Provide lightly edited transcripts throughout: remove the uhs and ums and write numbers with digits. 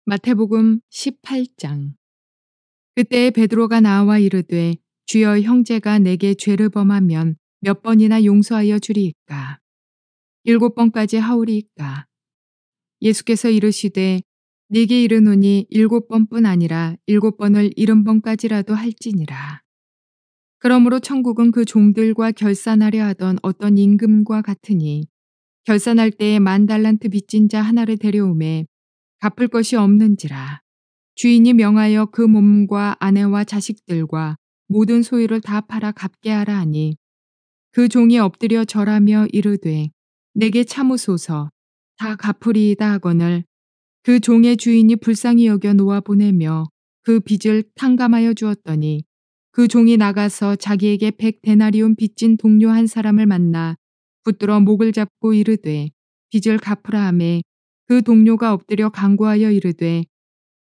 마태복음 18장. 그때 베드로가 나와 이르되 주여 형제가 내게 죄를 범하면 몇 번이나 용서하여 주리이까? 7번까지 하오리이까? 예수께서 이르시되 네게 이르노니 7번뿐 아니라 7번을 70번까지라도 할지니라. 그러므로 천국은 그 종들과 결산하려 하던 어떤 임금과 같으니 결산할 때에 10,000달란트 빚진 자 하나를 데려오매 갚을 것이 없는지라. 주인이 명하여 그 몸과 아내와 자식들과 모든 소유를 다 팔아 갚게 하라 하니 그 종이 엎드려 절하며 이르되 내게 참으소서 다 갚으리이다 하거늘 그 종의 주인이 불쌍히 여겨 놓아 보내며 그 빚을 탕감하여 주었더니 그 종이 나가서 자기에게 100데나리온 빚진 동료 한 사람을 만나 붙들어 목을 잡고 이르되 빚을 갚으라 하매 그 동료가 엎드려 간구하여 이르되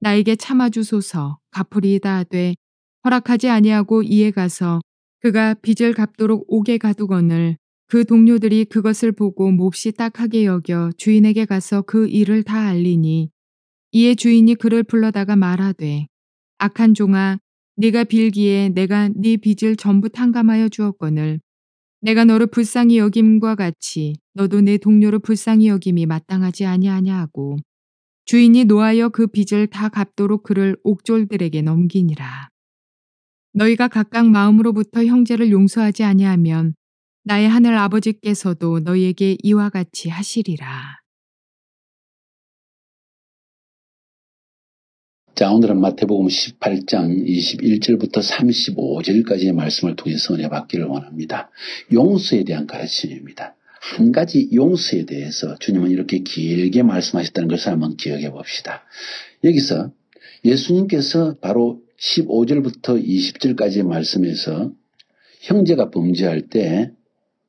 나에게 참아주소서 갚으리이다 하되 허락하지 아니하고 이에 가서 그가 빚을 갚도록 옥에 가두거늘 그 동료들이 그것을 보고 몹시 딱하게 여겨 주인에게 가서 그 일을 다 알리니 이에 주인이 그를 불러다가 말하되 악한 종아 네가 빌기에 내가 네 빚을 전부 탕감하여 주었거늘 내가 너를 불쌍히 여김과 같이 너도 내 동료를 불쌍히 여김이 마땅하지 아니하냐 하고 주인이 노하여 그 빚을 다 갚도록 그를 옥졸들에게 넘기니라. 너희가 각각 마음으로부터 형제를 용서하지 아니하면 나의 하늘 아버지께서도 너희에게 이와 같이 하시리라. 자, 오늘은 마태복음 18장 21절부터 35절까지의 말씀을 통해서 은혜 받기를 원합니다. 용서에 대한 가르침입니다. 한 가지 용서에 대해서 주님은 이렇게 길게 말씀하셨다는 것을 한번 기억해 봅시다. 여기서 예수님께서 바로 15절부터 20절까지의 말씀에서 형제가 범죄할 때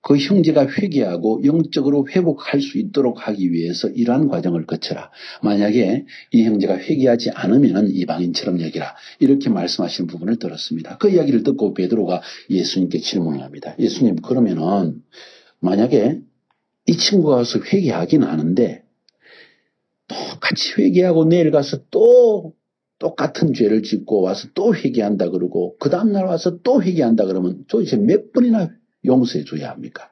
그 형제가 회개하고 영적으로 회복할 수 있도록 하기 위해서 이러한 과정을 거쳐라. 만약에 이 형제가 회개하지 않으면 이방인처럼 여기라. 이렇게 말씀하시는 부분을 들었습니다. 그 이야기를 듣고 베드로가 예수님께 질문을 합니다. 예수님, 그러면은 만약에 이 친구가 와서 회개하긴 하는데 똑같이 회개하고 내일 가서 또 똑같은 죄를 짓고 와서 또 회개한다 그러고 그 다음날 와서 또 회개한다 그러면 도대체 몇 번이나 용서해 줘야 합니까?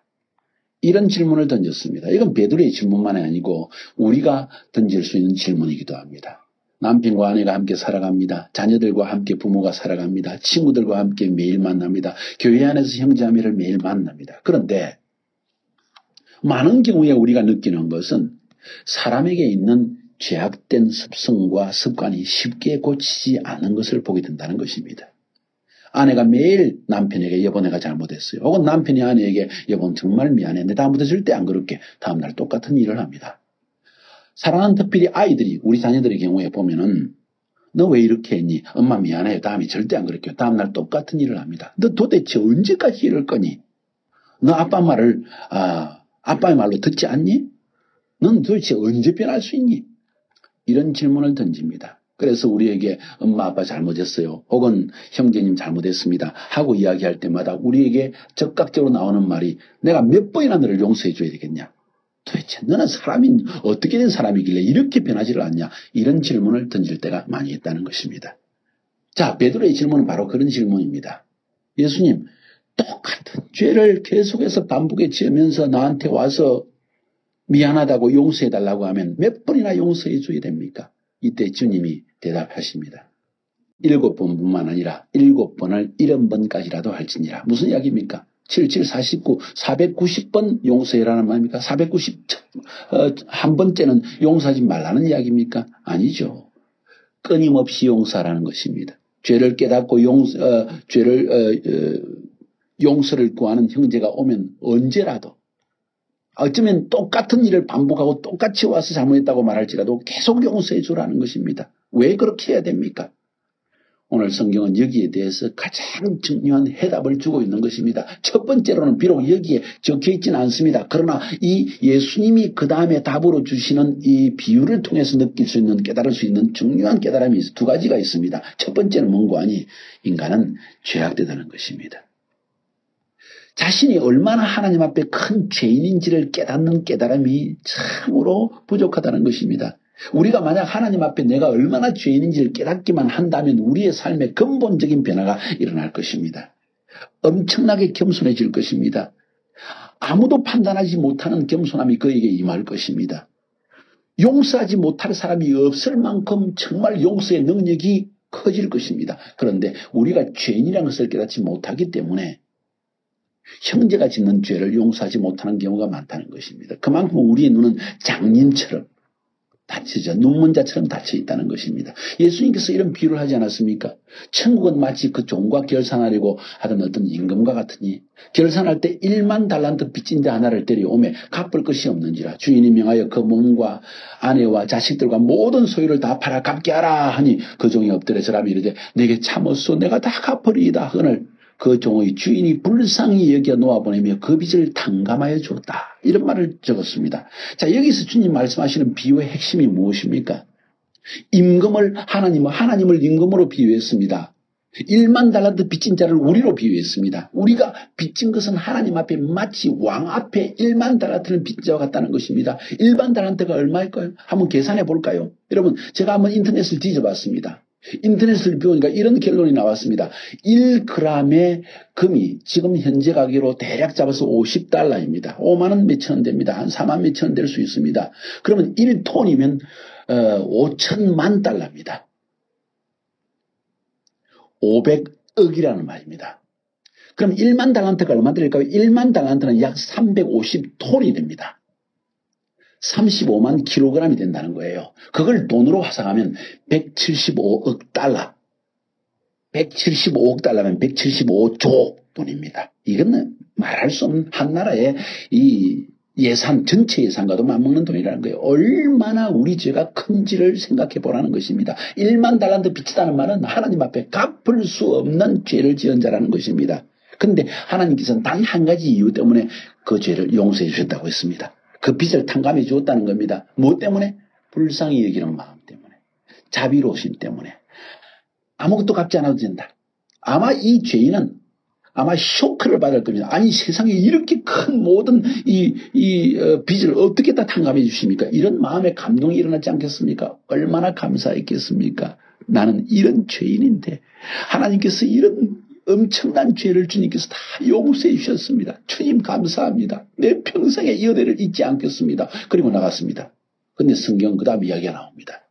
이런 질문을 던졌습니다. 이건 베드로의 질문만이 아니고 우리가 던질 수 있는 질문이기도 합니다. 남편과 아내가 함께 살아갑니다. 자녀들과 함께 부모가 살아갑니다. 친구들과 함께 매일 만납니다. 교회 안에서 형제자매를 매일 만납니다. 그런데 많은 경우에 우리가 느끼는 것은 사람에게 있는 죄악된 습성과 습관이 쉽게 고치지 않는 것을 보게 된다는 것입니다. 아내가 매일 남편에게 여보 내가 잘못했어요. 혹은 남편이 아내에게 여보 정말 미안해. 내 다음부터 절대 안 그럴게. 다음날 똑같은 일을 합니다. 사랑하는 특별히 아이들이 우리 자녀들의 경우에 보면은 너 왜 이렇게 했니? 엄마 미안해요. 다음에 절대 안 그럴게요. 다음날 똑같은 일을 합니다. 너 도대체 언제까지 이럴 거니? 너 아빠의 말로 듣지 않니? 넌 도대체 언제 변할 수 있니? 이런 질문을 던집니다. 그래서 우리에게 엄마 아빠 잘못했어요. 혹은 형제님 잘못했습니다. 하고 이야기할 때마다 우리에게 적극적으로 나오는 말이 내가 몇 번이나 너를 용서해 줘야 되겠냐. 도대체 너는 사람이 어떻게 된 사람이길래 이렇게 변하지를 않냐. 이런 질문을 던질 때가 많이 있다는 것입니다. 자, 베드로의 질문은 바로 그런 질문입니다. 예수님, 똑같은 죄를 계속해서 반복해 지으면서 나한테 와서 미안하다고 용서해달라고 하면 몇 번이나 용서해 줘야 됩니까? 이때 주님이 대답하십니다. 7번뿐만 아니라 7번을 70번까지라도 할지니라. 무슨 이야기입니까? 77, 49, 490번 용서해라는 말입니까? 491번째는 용서하지 말라는 이야기입니까? 아니죠. 끊임없이 용서하라는 것입니다. 죄를 깨닫고 용서를 구하는 형제가 오면 언제라도 어쩌면 똑같은 일을 반복하고 똑같이 와서 잘못했다고 말할지라도 계속 용서해 주라는 것입니다. 왜 그렇게 해야 됩니까? 오늘 성경은 여기에 대해서 가장 중요한 해답을 주고 있는 것입니다. 첫 번째로는 비록 여기에 적혀 있지는 않습니다. 그러나 이 예수님이 그 다음에 답으로 주시는 이 비유를 통해서 느낄 수 있는 깨달을 수 있는 중요한 깨달음이 두 가지가 있습니다. 첫 번째는 뭔고 하니 인간은 죄악되다는 것입니다. 자신이 얼마나 하나님 앞에 큰 죄인인지를 깨닫는 깨달음이 참으로 부족하다는 것입니다. 우리가 만약 하나님 앞에 내가 얼마나 죄인인지를 깨닫기만 한다면 우리의 삶에 근본적인 변화가 일어날 것입니다. 엄청나게 겸손해질 것입니다. 아무도 판단하지 못하는 겸손함이 그에게 임할 것입니다. 용서하지 못할 사람이 없을 만큼 정말 용서의 능력이 커질 것입니다. 그런데 우리가 죄인이라는 것을 깨닫지 못하기 때문에 형제가 짓는 죄를 용서하지 못하는 경우가 많다는 것입니다. 그만큼 우리의 눈은 장님처럼 닫히죠. 눈먼자처럼 닫혀 있다는 것입니다. 예수님께서 이런 비유를 하지 않았습니까? 천국은 마치 그 종과 결산하려고 하던 어떤 임금과 같으니 결산할 때 1만 달란트 빚진 자 하나를 데려오매 갚을 것이 없는지라 주인이 명하여 그 몸과 아내와 자식들과 모든 소유를 다 팔아 갚게 하라 하니 그 종이 엎드려 절하며 이르되 내게 참었소 내가 다 갚으리이다 하거늘 그 종의 주인이 불쌍히 여겨 놓아보내며 그 빚을 탕감하여 주었다. 이런 말을 적었습니다. 자, 여기서 주님 말씀하시는 비유의 핵심이 무엇입니까? 임금을 하나님을 임금으로 비유했습니다. 1만 달란트 빚진 자를 우리로 비유했습니다. 우리가 빚진 것은 하나님 앞에 마치 왕 앞에 1만 달란트를 빚진 자와 같다는 것입니다. 1만 달란트가 얼마일까요? 한번 계산해 볼까요? 여러분, 제가 한번 인터넷을 뒤져봤습니다. 인터넷을 비우니까 이런 결론이 나왔습니다. 1g의 금이 지금 현재 가격으로 대략 잡아서 $50입니다. 5만원 몇천 원 됩니다. 한 4만 몇천 원 될 수 있습니다. 그러면 1톤이면 5천만 달러입니다. 500억이라는 말입니다. 그럼 1만 달란트가 얼마 될까요? 1만 달란트는 약 350톤이 됩니다. 35만 킬로그램이 된다는 거예요. 그걸 돈으로 화상하면 175억 달러. 175억 달러면 175조 돈입니다. 이건 말할 수 없는 한 나라의 이 예산, 전체 예산과도 맞먹는 돈이라는 거예요. 얼마나 우리 죄가 큰지를 생각해 보라는 것입니다. 1만 달란트 빚지다는 말은 하나님 앞에 갚을 수 없는 죄를 지은 자라는 것입니다. 그런데 하나님께서는 단 한 가지 이유 때문에 그 죄를 용서해 주셨다고 했습니다. 그 빚을 탕감해 주었다는 겁니다. 무엇 때문에? 불쌍히 여기는 마음 때문에. 자비로우심 때문에. 아무것도 갚지 않아도 된다. 아마 이 죄인은 아마 쇼크를 받을 겁니다. 아니 세상에 이렇게 큰 모든 빚을 어떻게 다 탕감해 주십니까? 이런 마음의 감동이 일어나지 않겠습니까? 얼마나 감사했겠습니까? 나는 이런 죄인인데 하나님께서 이런 엄청난 죄를 주님께서 다 용서해 주셨습니다. 주님 감사합니다. 내 평생의 이 은혜를 잊지 않겠습니다. 그리고 나갔습니다. 근데 성경 그 다음 이야기가 나옵니다.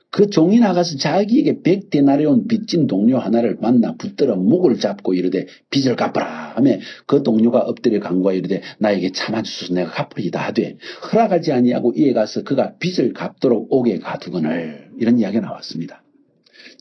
그 종이 나가서 자기에게 100데나리온 빚진 동료 하나를 만나 붙들어 목을 잡고 이르되 빚을 갚아라 하며 그 동료가 엎드려 간구하여 이르되 나에게 참아주소서 내가 갚으리이다 하되 허락하지 아니하고 이에 가서 그가 빚을 갚도록 옥에 가두거늘 이런 이야기가 나왔습니다.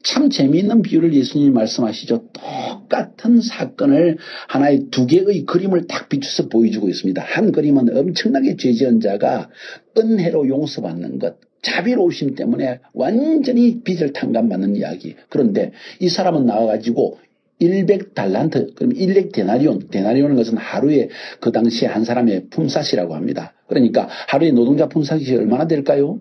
참 재미있는 비유를 예수님이 말씀하시죠. 똑같은 사건을 하나의 두 개의 그림을 딱 비춰서 보여주고 있습니다. 한 그림은 엄청나게 죄 지은 자가 은혜로 용서받는 것, 자비로우심 때문에 완전히 빚을 탕감받는 이야기. 그런데 이 사람은 나와가지고 100달란트, 그럼 100데나리온, 데나리온은 것은 하루에 그 당시에 한 사람의 품삯이라고 합니다. 그러니까 하루에 노동자 품삯이 얼마나 될까요?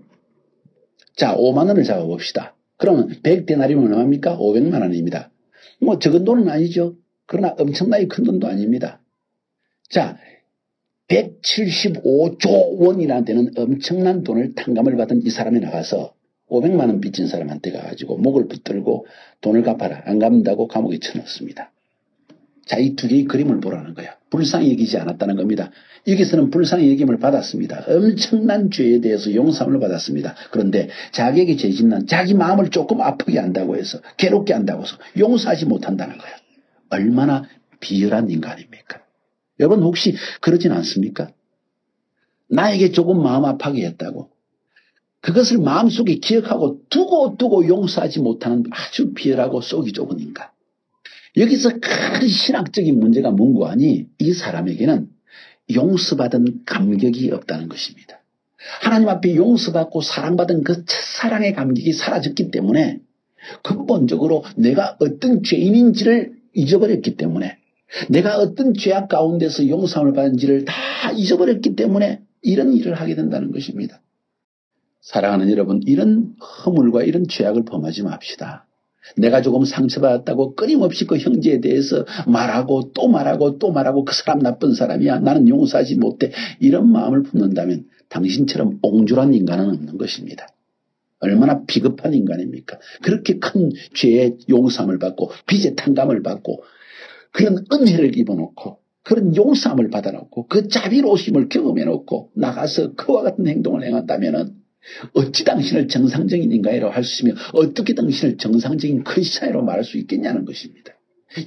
자, 5만 원을 잡아봅시다. 그러면 100데나리온은 얼마입니까? 500만 원입니다. 뭐 적은 돈은 아니죠. 그러나 엄청나게 큰 돈도 아닙니다. 자, 175조 원이라는 데는 엄청난 돈을 탕감을 받은 이 사람이 나가서 500만 원 빚진 사람한테 가가지고 목을 붙들고 돈을 갚아라. 안 갚는다고 감옥에 쳐넣습니다. 자, 이 두 개의 그림을 보라는 거야. 불쌍히 여기지 않았다는 겁니다. 여기서는 불쌍히 여김을 받았습니다. 엄청난 죄에 대해서 용서함을 받았습니다. 그런데 자기에게 죄 짓는 자기 마음을 조금 아프게 한다고 해서 괴롭게 한다고 해서 용서하지 못한다는 거야. 얼마나 비열한 인간입니까? 여러분 혹시 그러진 않습니까? 나에게 조금 마음 아파게 했다고 그것을 마음속에 기억하고 두고 용서하지 못하는 아주 비열하고 속이 좁은 인간. 여기서 큰 신학적인 문제가 뭔고 하니 이 사람에게는 용서받은 감격이 없다는 것입니다. 하나님 앞에 용서받고 사랑받은 그 첫사랑의 감격이 사라졌기 때문에 근본적으로 내가 어떤 죄인인지를 잊어버렸기 때문에 내가 어떤 죄악 가운데서 용서함을 받은지를 다 잊어버렸기 때문에 이런 일을 하게 된다는 것입니다. 사랑하는 여러분, 이런 허물과 이런 죄악을 범하지 맙시다. 내가 조금 상처받았다고 끊임없이 그 형제에 대해서 말하고 또 말하고 또 말하고 그 사람 나쁜 사람이야. 나는 용서하지 못해. 이런 마음을 품는다면 당신처럼 옹졸한 인간은 없는 것입니다. 얼마나 비겁한 인간입니까? 그렇게 큰 죄의 용서함을 받고 빚의 탕감을 받고 그런 은혜를 입어놓고 그런 용서함을 받아놓고 그 자비로우심을 경험해놓고 나가서 그와 같은 행동을 행한다면 어찌 당신을 정상적인 인간이라고 할 수 있으며 어떻게 당신을 정상적인 크리스찬이라고 말할 수 있겠냐는 것입니다.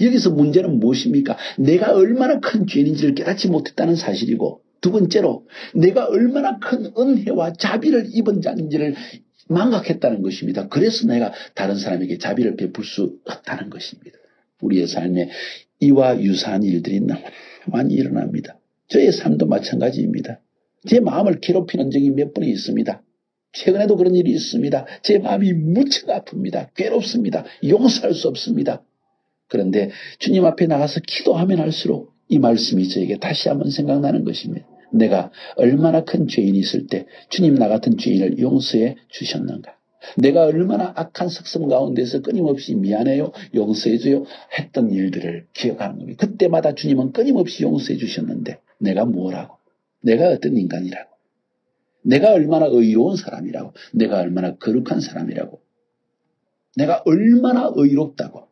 여기서 문제는 무엇입니까? 내가 얼마나 큰 죄인인지를 깨닫지 못했다는 사실이고 두 번째로 내가 얼마나 큰 은혜와 자비를 입은 자인지를 망각했다는 것입니다. 그래서 내가 다른 사람에게 자비를 베풀 수 없다는 것입니다. 우리의 삶에 이와 유사한 일들이 너무 많이 일어납니다. 저의 삶도 마찬가지입니다. 제 마음을 괴롭히는 적이 몇 번이 있습니다. 최근에도 그런 일이 있습니다. 제 마음이 무척 아픕니다. 괴롭습니다. 용서할 수 없습니다. 그런데 주님 앞에 나가서 기도하면 할수록 이 말씀이 저에게 다시 한번 생각나는 것입니다. 내가 얼마나 큰 죄인이 있을 때 주님 나 같은 죄인을 용서해 주셨는가. 내가 얼마나 악한 습성 가운데서 끊임없이 미안해요, 용서해줘요 했던 일들을 기억하는 겁니다. 그때마다 주님은 끊임없이 용서해 주셨는데 내가 뭐라고, 내가 어떤 인간이라고, 내가 얼마나 의로운 사람이라고, 내가 얼마나 거룩한 사람이라고, 내가 얼마나 의롭다고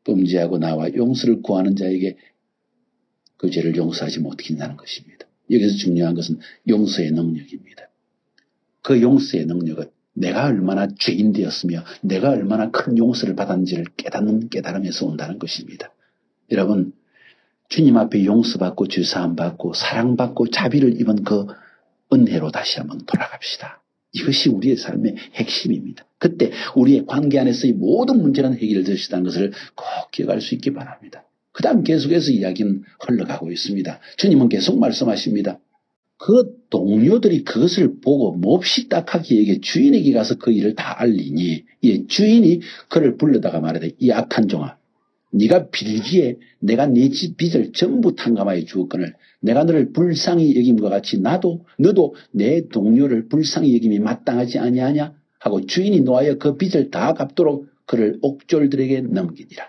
범죄하고 나와 용서를 구하는 자에게 그 죄를 용서하지 못하겠다는 것입니다. 여기서 중요한 것은 용서의 능력입니다. 그 용서의 능력은 내가 얼마나 죄인 되었으며 내가 얼마나 큰 용서를 받았는지를 깨닫는 깨달음에서 온다는 것입니다. 여러분, 주님 앞에 용서받고 죄사함받고 사랑받고 자비를 입은 그 은혜로 다시 한번 돌아갑시다. 이것이 우리의 삶의 핵심입니다. 그때 우리의 관계 안에서의 모든 문제는 해결되시다는 것을 꼭 기억할 수 있기 바랍니다. 그 다음 계속해서 이야기는 흘러가고 있습니다. 주님은 계속 말씀하십니다. 그 동료들이 그것을 보고 몹시 딱하게 여겨 주인에게 가서 그 일을 다 알리니 주인이 그를 불러다가 말하되 이 악한 종아, 네가 빌기에 내가 네 집 빚을 전부 탕감하여 주었거늘 내가 너를 불쌍히 여김과 같이 너도 내 동료를 불쌍히 여김이 마땅하지 아니하냐 하고 주인이 노하여 그 빚을 다 갚도록 그를 옥졸들에게 넘기니라.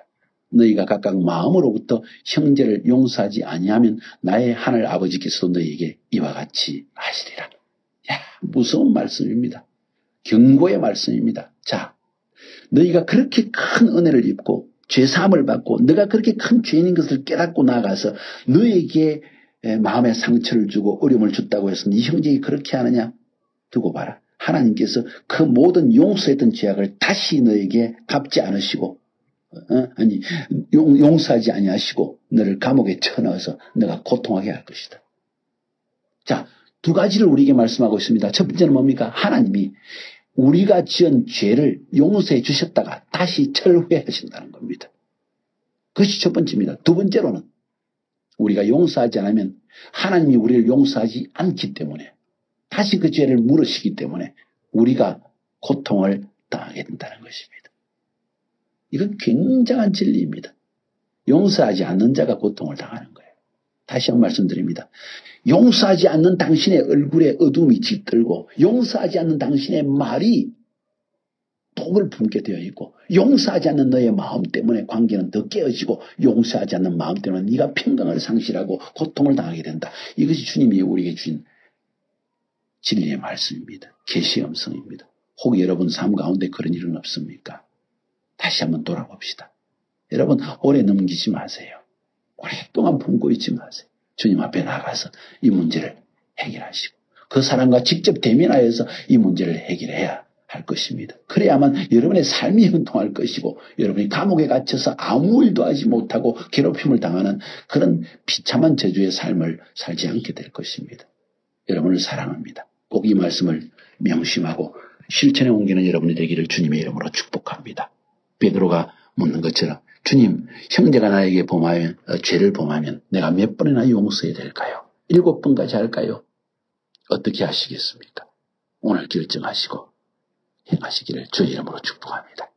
너희가 각각 마음으로부터 형제를 용서하지 아니하면 나의 하늘 아버지께서도 너희에게 이와 같이 하시리라. 야, 무서운 말씀입니다. 경고의 말씀입니다. 자, 너희가 그렇게 큰 은혜를 입고 죄사함을 받고 너가 그렇게 큰 죄인인 것을 깨닫고 나가서 너에게 마음에 상처를 주고 어려움을 줬다고 해서 네 형제가 그렇게 하느냐? 두고 봐라. 하나님께서 그 모든 용서했던 죄악을 다시 너에게 갚지 않으시고 용서하지 아니하시고 너를 감옥에 쳐넣어서 너가 고통하게 할 것이다. 자, 두 가지를 우리에게 말씀하고 있습니다. 첫 번째는 뭡니까? 하나님이 우리가 지은 죄를 용서해 주셨다가 다시 철회하신다는 겁니다. 그것이 첫 번째입니다. 두 번째로는 우리가 용서하지 않으면 하나님이 우리를 용서하지 않기 때문에 다시 그 죄를 물으시기 때문에 우리가 고통을 당하게 된다는 것입니다. 이건 굉장한 진리입니다. 용서하지 않는 자가 고통을 당하는 거예요. 다시 한번 말씀드립니다. 용서하지 않는 당신의 얼굴에 어둠이 짙들고 용서하지 않는 당신의 말이 독을 품게 되어 있고 용서하지 않는 너의 마음 때문에 관계는 더 깨어지고 용서하지 않는 마음 때문에 네가 평강을 상실하고 고통을 당하게 된다. 이것이 주님이 우리에게 주신 진리의 말씀입니다. 계시의 음성입니다. 혹 여러분 삶 가운데 그런 일은 없습니까? 다시 한번 돌아봅시다. 여러분 오래 넘기지 마세요. 오랫동안 품고 있지 마세요. 주님 앞에 나가서 이 문제를 해결하시고 그 사람과 직접 대면하여서 이 문제를 해결해야 할 것입니다. 그래야만 여러분의 삶이 형통할 것이고 여러분이 감옥에 갇혀서 아무 일도 하지 못하고 괴롭힘을 당하는 그런 비참한 저주의 삶을 살지 않게 될 것입니다. 여러분을 사랑합니다. 꼭 이 말씀을 명심하고 실천에 옮기는 여러분이 되기를 주님의 이름으로 축복합니다. 베드로가 묻는 것처럼 주님, 형제가 나에게 죄를 범하면 내가 몇 번이나 용서해야 될까요? 7번까지 할까요? 어떻게 하시겠습니까? 오늘 결정하시고 행하시기를 주의 이름으로 축복합니다.